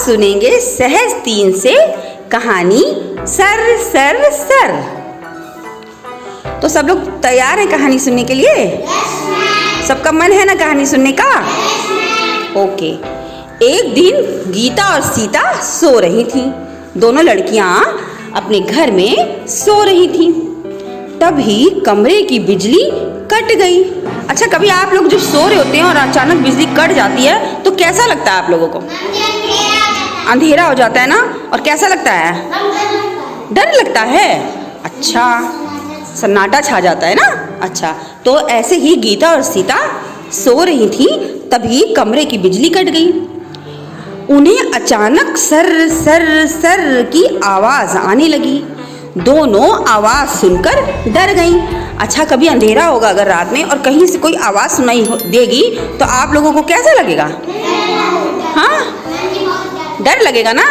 सुनेंगे सहज 3 से कहानी सर सर सर। तो सब लोग तैयार हैं कहानी सुनने के लिए? सबका मन है ना कहानी सुनने का? ओके। एक दिन गीता और सीता सो रही थीं। दोनों लड़कियां अपने घर में सो रही थीं। तभी कमरे की बिजली कट गई। अच्छा, कभी आप लोग जब सो रहे होते हैं और अचानक बिजली कट जाती है तो कैसा लगता है आप लोगों को? अंधेरा हो जाता है ना। और कैसा लगता है? डर लगता है। अच्छा, सन्नाटा छा जाता है ना। अच्छा, तो ऐसे ही गीता और सीता सो रही थी। तभी कमरे की बिजली कट गई। उन्हें अचानक सर सर सर की आवाज आने लगी। दोनों आवाज सुनकर डर गईं। अच्छा, कभी अंधेरा होगा अगर रात में और कहीं से कोई आवाज सुनाई देगी तो आप लोगों को कैसा लगेगा? हाँ, डर लगेगा ना।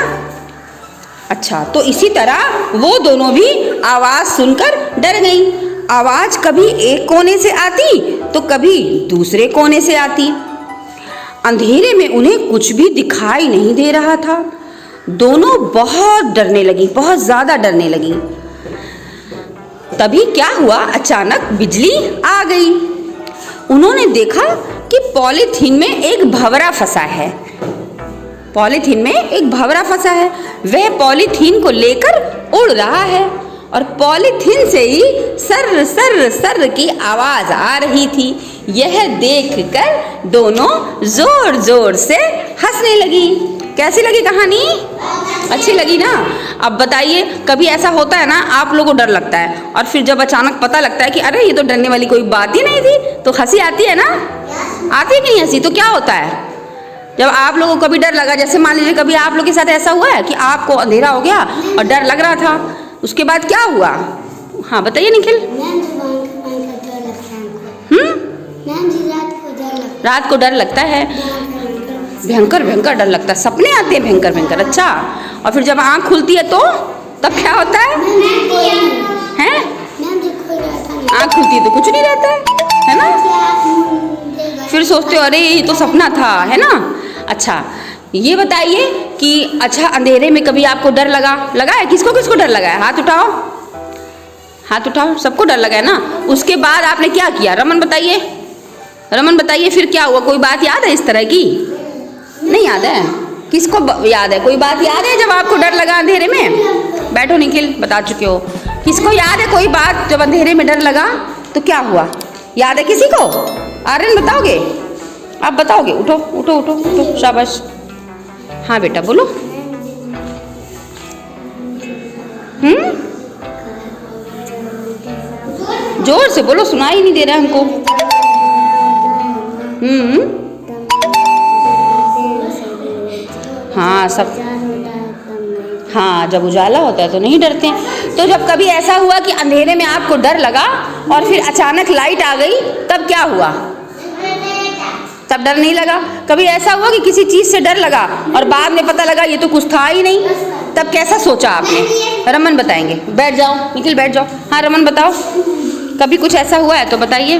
अच्छा, तो इसी तरह वो दोनों भी आवाज सुनकर डर गईं। आवाज कभी एक कोने से आती तो कभी दूसरे कोने से आती। अंधेरे में उन्हें कुछ भी दिखाई नहीं दे रहा था। दोनों बहुत डरने लगी, बहुत ज्यादा डरने लगी। तभी क्या हुआ, अचानक बिजली आ गई। उन्होंने देखा कि पॉलीथीन में एक भंवरा फंसा है। पॉलीथीन में एक भंवरा फंसा है। वह पॉलीथीन को लेकर उड़ रहा है और पॉलीथीन से ही सर सर सर की आवाज आ रही थी। यह देखकर दोनों जोर जोर से हंसने लगी। कैसी लगी कहानी? अच्छी लगी ना। अब बताइए, कभी ऐसा होता है ना, आप लोगों को डर लगता है और फिर जब अचानक पता लगता है कि अरे ये तो डरने वाली कोई बात ही नहीं थी, तो हंसी आती है ना? आती है कि नहीं हंसी? तो क्या होता है जब आप लोगों को कभी डर लगा, जैसे मान लीजिए कभी आप लोग के साथ ऐसा हुआ है कि आपको अंधेरा हो गया और डर लग रहा था, उसके बाद क्या हुआ? हाँ बताइए निखिल। रात को डर लगता है, भयंकर भयंकर डर लगता है, सपने आते हैं भयंकर भयंकर। अच्छा, और फिर जब आँख खुलती है तो तब क्या होता है? हैं? आँख खुलती है तो कुछ नहीं रहता है ना? फिर सोचते हो अरे ये तो सपना था, है ना? अच्छा, ये बताइए कि अच्छा अंधेरे में कभी आपको डर लगा है? किसको किसको डर लगा है? हाथ उठाओ, हाथ उठाओ। सबको डर लगा है ना। उसके बाद आपने क्या किया? रमन बताइए, रमन बताइए फिर क्या हुआ? कोई बात याद है इस तरह की? नहीं याद है? किसको याद है? कोई बात याद है जब आपको डर लगा अंधेरे में? बैठो निखिल, बता चुके हो। किसको याद है कोई बात जब अंधेरे में डर लगा तो क्या हुआ? याद है किसी को? आर्यन बताओगे? आप बताओगे? उठो उठो उठो उठो, शाबाश। हाँ बेटा बोलो। जोर से बोलो, सुनाई नहीं दे रहा हमको। हाँ सब, हाँ जब उजाला होता है तो नहीं डरते। तो जब कभी ऐसा हुआ कि अंधेरे में आपको डर लगा और फिर अचानक लाइट आ गई, तब क्या हुआ? तब डर नहीं लगा। कभी ऐसा हुआ कि किसी चीज से डर लगा और बाद में पता लगा ये तो कुछ था ही नहीं, तब कैसा सोचा आपने? रमन बताएंगे। बैठ जाओ निखिल, बैठ जाओ। हाँ रमन बताओ, कभी कुछ ऐसा हुआ है तो बताइए।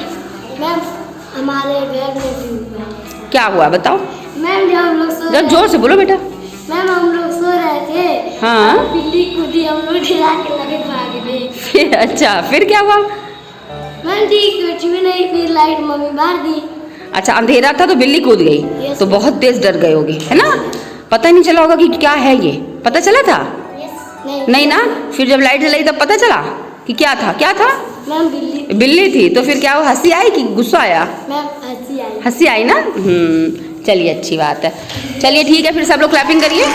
मैम हमारे घर में क्या हुआ बताओ? मैम जब हम लोग जब जोर से बोलो बेटा। मैम हम लोग सो रहे थे। हाँ, बिल्ली कूदी, हम लोग डरा के लगे भाग गए। फिर अच्छा, फिर क्या हुआ? मैम ठीक कुछ भी नहीं, फिर लाइट मम्मी मार दी। अच्छा, अंधेरा था तो बिल्ली कूद गई तो बहुत तेज डर गए होगे, है ना? पता नहीं चला होगा कि क्या है ये। पता चला था? नहीं ना। फिर जब लाइट जलाई तब पता चला कि क्या था? क्या था? मैम बिल्ली थी। तो फिर क्या हुआ? हंसी आई कि गुस्सा आया? मैम हंसी आई। हंसी आई ना। चलिए अच्छी बात है। चलिए ठीक है, फिर सब लोग क्लैपिंग करिए।